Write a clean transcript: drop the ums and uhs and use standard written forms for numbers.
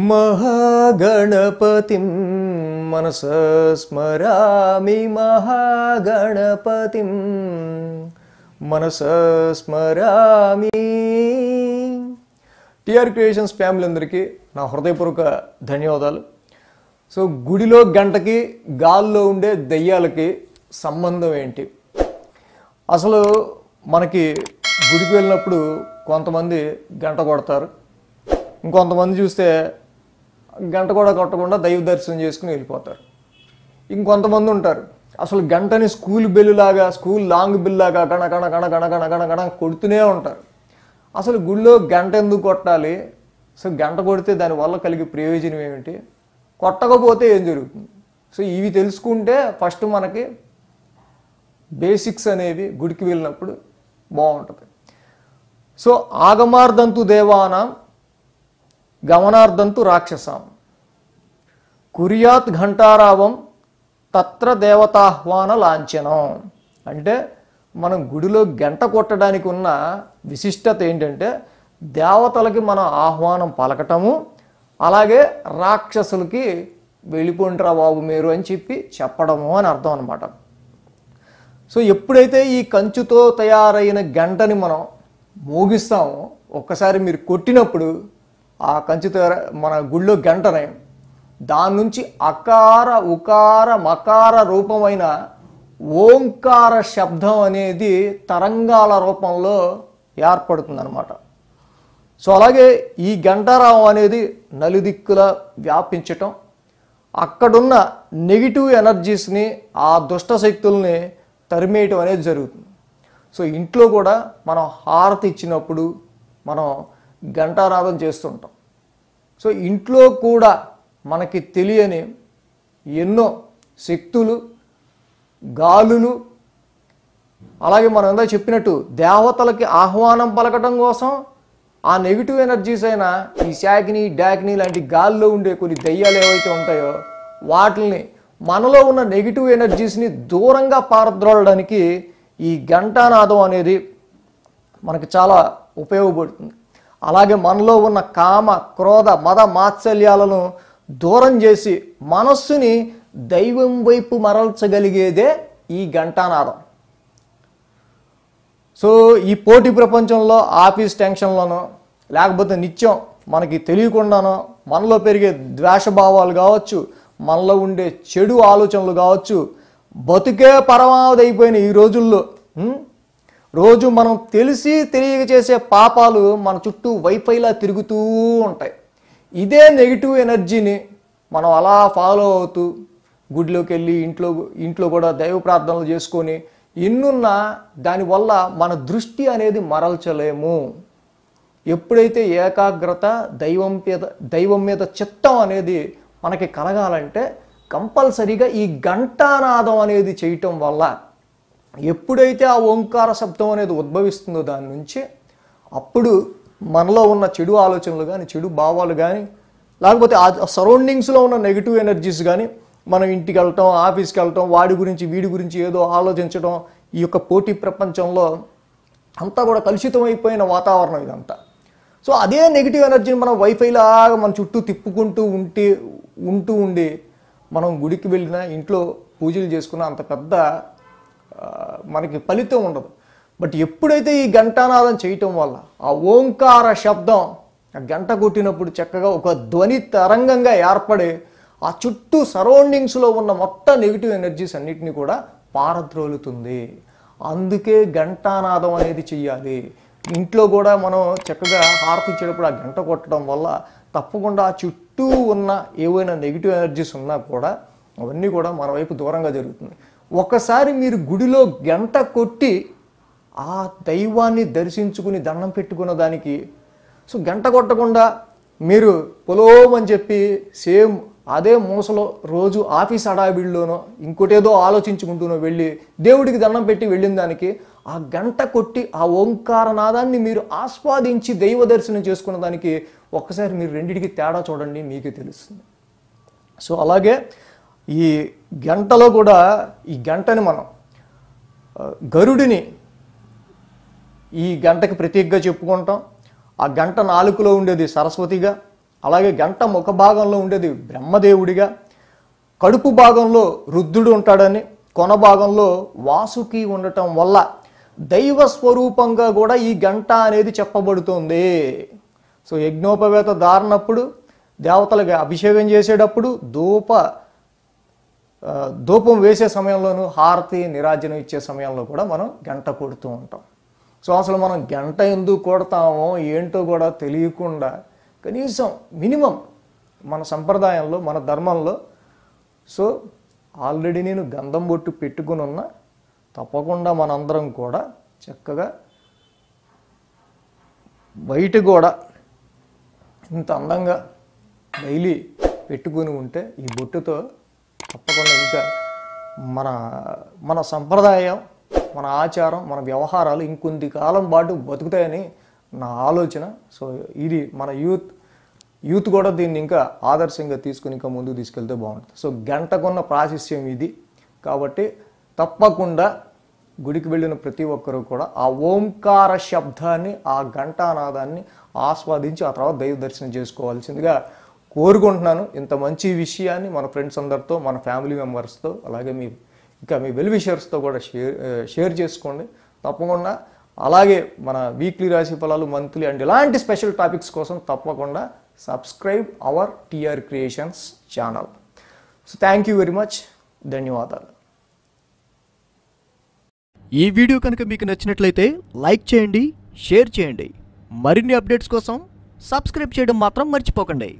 महागणपतिं मनसा स्मरामि महागणपतिं मनसा स्मरामि। TR creations family అందరికీ నా హృదయపూర్వక ధన్యవాదాలు। సో గుడిలో గంటకి గాల్లో ఉండే దయ్యాలకి సంబంధం ఏంటి? అసలు మనకి గుడికి వెళ్ళినప్పుడు కొంతమంది గంట కొడతారు, ఇంకొంతమంది చూస్తే గంట కూడా కొట్టకుండా దైవ దర్శనం చేసుకుని వెళ్ళిపోతారు। ఇంకొంతమంది ఉంటారు అసలు గంటని స్కూల్ బెల్ లాగా, స్కూల్ లాంగ్ బెల్ లాగా గణ గణ గణ గణ గణ గణ గణ కొడుతూనే ఉంటారు। అసలు గుడిలో గంట ఎందుకు కొట్టాలి? సో గంట కొడితే దానివల్ల కలిగే ప్రయోజనం ఏమిటి? కొట్టకపోతే ఏం జరుగుతుంది? సో ఇవి తెలుసుకుంటే ఫస్ట్ మనకి బేసిక్స్ అనేవి గుడికి వెళ్ళినప్పుడు బాగుంటుంది। సో ఆగమార్ధంతు దేవానాం గమనార్ధంతు రాక్షసాం కుర్యాత్ ఘంటారావం తత్ర దేవతాహ్వాన లాంఛనం। అంటే మనం గుడిలో గంట కొట్టడానికి ఉన్న విశిష్టత ఏంటంటే దేవతలకి మనం ఆహ్వానం పలకటము, అలాగే రాక్షసులకి వెళ్ళిపోండిరా బాబు మీరు అని చెప్పడము అని అర్థం అన్నమాట। సో ఎప్పుడైతే ఈ కంచుతో తయారైన గంటని మనం మోగిస్తామో, ఒక్కసారి మీరు కొట్టినప్పుడు ఆ కంచుతో మన గుడిలో గంటనే దాని నుంచి అకార ఉకార మకార రూపమైన ఓంకార శబ్దం అనేది తరంగాల రూపంలో ఏర్పడుతుంది అన్నమాట। సో అలాగే ఈ గంటారావం అనేది నలుదిక్కుల వ్యాపించటం, అక్కడున్న నెగిటివ్ ఎనర్జీస్ని, ఆ దుష్ట శక్తుల్ని తరిమేయటం అనేది జరుగుతుంది। సో ఇంట్లో కూడా మనం హారతి ఇచ్చినప్పుడు మనం గంటారాధన చేస్తుంటాం। సో ఇంట్లో కూడా మనకి తెలియని ఎన్నో శక్తులు, గాలులు, అలాగే మనం ఎంత చెప్పినట్టు దేవతలకి ఆహ్వానం పలకటం కోసం ఆ నెగిటివ్ ఎనర్జీస్ అయిన ఈ శాకిని డాకిని లాంటి గాల్లో ఉండే కొన్ని దయ్యాలు ఏవైతే ఉంటాయో వాటిని, మనలో ఉన్న నెగిటివ్ ఎనర్జీస్ని దూరంగా పారద్రోలడానికి ఈ ఘంటానాదం అనేది మనకి చాలా ఉపయోగపడుతుంది। అలాగే మనలో ఉన్న కామ క్రోధ మద మాత్సల్యాలను దూరం చేసి మనస్సుని దైవం వైపు మరల్చగలిగేదే ఈ ఘంటానాదం। సో ఈ పోటీ ప్రపంచంలో ఆఫీస్ టెన్షన్లోనో లేకపోతే నిత్యం మనకి తెలియకుండానో మనలో పెరిగే ద్వేషభావాలు కావచ్చు, మనలో ఉండే చెడు ఆలోచనలు కావచ్చు, బతుకే పరమావధి అయిపోయిన ఈ రోజుల్లో రోజు మనం తెలిసి తెలియక చేసే పాపాలు మన చుట్టూ వైఫైలా తిరుగుతూ ఉంటాయి। ఇదే నెగిటివ్ ఎనర్జీని మనం అలా ఫాలో అవుతూ గుడిలోకి వెళ్ళి ఇంట్లో కూడా దైవ ప్రార్థనలు చేసుకొని ఎన్నున్నా దానివల్ల మన దృష్టి అనేది మరల్చలేము। ఎప్పుడైతే ఏకాగ్రత దైవం మీద చిత్తం అనేది మనకి కలగాలంటే కంపల్సరీగా ఈ ఘంటానాదం అనేది చేయటం వల్ల ఎప్పుడైతే ఆ ఓంకార శబ్దం అనేది ఉద్భవిస్తుందో దాని నుంచి అప్పుడు మనలో ఉన్న చెడు ఆలోచనలు కానీ, చెడు భావాలు కానీ, లేకపోతే ఆ సరౌండింగ్స్లో ఉన్న నెగిటివ్ ఎనర్జీస్ కానీ, మనం ఇంటికి వెళ్ళటం, ఆఫీస్కి వెళ్ళటం, వాడి గురించి వీడి గురించి ఏదో ఆలోచించడం, ఈ యొక్క పోటీ ప్రపంచంలో అంతా కూడా కలుషితం అయిపోయిన వాతావరణం ఇదంతా। సో అదే నెగిటివ్ ఎనర్జీని మనం వైఫైలాగా మన చుట్టూ తిప్పుకుంటూ ఉండి మనం గుడికి వెళ్ళినా ఇంట్లో పూజలు చేసుకున్నా అంత పెద్ద మనకి ఫలితం ఉండదు। బట్ ఎప్పుడైతే ఈ ఘంటానాదం చేయటం వల్ల ఆ ఓంకార శబ్దం ఆ గంట కొట్టినప్పుడు చక్కగా ఒక ధ్వని తరంగంగా ఏర్పడి ఆ చుట్టూ సరౌండింగ్స్లో ఉన్న మొత్తం నెగిటివ్ ఎనర్జీస్ అన్నిటినీ కూడా పారద్రోలుతుంది। అందుకే ఘంటానాదం అనేది చెయ్యాలి। ఇంట్లో కూడా మనం చక్కగా హారతి ఇచ్చేటప్పుడు ఆ గంట కొట్టడం వల్ల తప్పకుండా ఆ చుట్టూ ఉన్న ఏవైనా నెగిటివ్ ఎనర్జీస్ ఉన్నా కూడా అవన్నీ కూడా మన వైపు దూరంగా జరుగుతుంది। ఒకసారి మీరు గుడిలో గంట కొట్టి ఆ దైవాన్ని దర్శించుకుని దండం పెట్టుకున్న దానికి, సో గంట కొట్టకుండా మీరు పొలోమని చెప్పి సేమ్ అదే మూసలో రోజు ఆఫీస్ హడావిడిలోనో ఇంకోటేదో ఆలోచించుకుంటూనో వెళ్ళి దేవుడికి దండం పెట్టి వెళ్ళిన దానికి ఆ గంట కొట్టి ఆ ఓంకార నాదాన్ని మీరు ఆస్వాదించి దైవ దర్శనం చేసుకున్న దానికి ఒక్కసారి మీరు రెండిటికి తేడా చూడండి, మీకే తెలుస్తుంది। సో అలాగే ఈ గంటలో కూడా ఈ గంటని మనం గరుడిని ఈ గంటకి ప్రతీకగా చెప్పుకుంటాం। ఆ గంట నాలుకలో ఉండేది సరస్వతిగా, అలాగే గంట ముఖ భాగంలో ఉండేది బ్రహ్మదేవుడిగా, కడుపు భాగంలో రుద్రుడు ఉంటాడని, కొన భాగంలో వాసుకి ఉండటం వల్ల దైవ స్వరూపంగా కూడా ఈ గంట అనేది చెప్పబడుతుంది. సో యజ్ఞోపవేత దారినప్పుడు, దేవతలకు అభిషేకం చేసేటప్పుడు, ధూపం వేసే సమయంలోనూ, హారతి నిరాజనం ఇచ్చే సమయంలో కూడా మనం గంట కొడుతూ ఉంటాం. సో అసలు మనం గంట ఎందుకు కొడతామో ఏంటో కూడా తెలియకుండా కనీసం మినిమం మన సంప్రదాయంలో, మన ధర్మంలో సో ఆల్రెడీ నేను గంధం బొట్టు పెట్టుకుని ఉన్నా, తప్పకుండా మనందరం కూడా చక్కగా బయట కూడా ఇంత అందంగా డైలీ పెట్టుకుని ఉంటే ఈ బొట్టుతో తప్పకుండా ఇంకా మన సంప్రదాయం, మన ఆచారం, మన వ్యవహారాలు ఇంకొంత కాలం పాటు బతుకుతాయని నా ఆలోచన. సో ఇది మన యూత్ కూడా దీన్ని ఇంకా ఆదర్శంగా తీసుకుని ఇంకా ముందుకు తీసుకెళ్తే బాగుంటుంది. సో గంటకున్న ప్రాశస్యం ఇది. కాబట్టి తప్పకుండా గుడికి వెళ్ళిన ప్రతి ఒక్కరూ కూడా ఆ ఓంకార శబ్దాన్ని, ఆ ఘంటానాదాన్ని ఆస్వాదించి ఆ తర్వాత దైవ దర్శనం చేసుకోవాల్సిందిగా కోరుకుంటున్నాను. ఇంత మంచి విషయాన్ని మన ఫ్రెండ్స్ అందరితో, మన ఫ్యామిలీ మెంబర్స్తో, అలాగే మీ వెల్ విషర్స్తో కూడా షేర్ చేసుకోండి తప్పకుండా. అలాగే మన వీక్లీ రాశి ఫలాలు, మంత్లీ అండ్ ఇలాంటి స్పెషల్ టాపిక్స్ కోసం తప్పకుండా subscribe our TR creations channel. So thank you very much. ధన్యవాదాలు. ఈ వీడియో కనుక మీకు నచ్చినట్లయితే లైక్ చేయండి, షేర్ చేయండి. మరిన్ని అప్డేట్స్ కోసం సబ్స్క్రైబ్ చేయడం మాత్రం మర్చిపోకండి.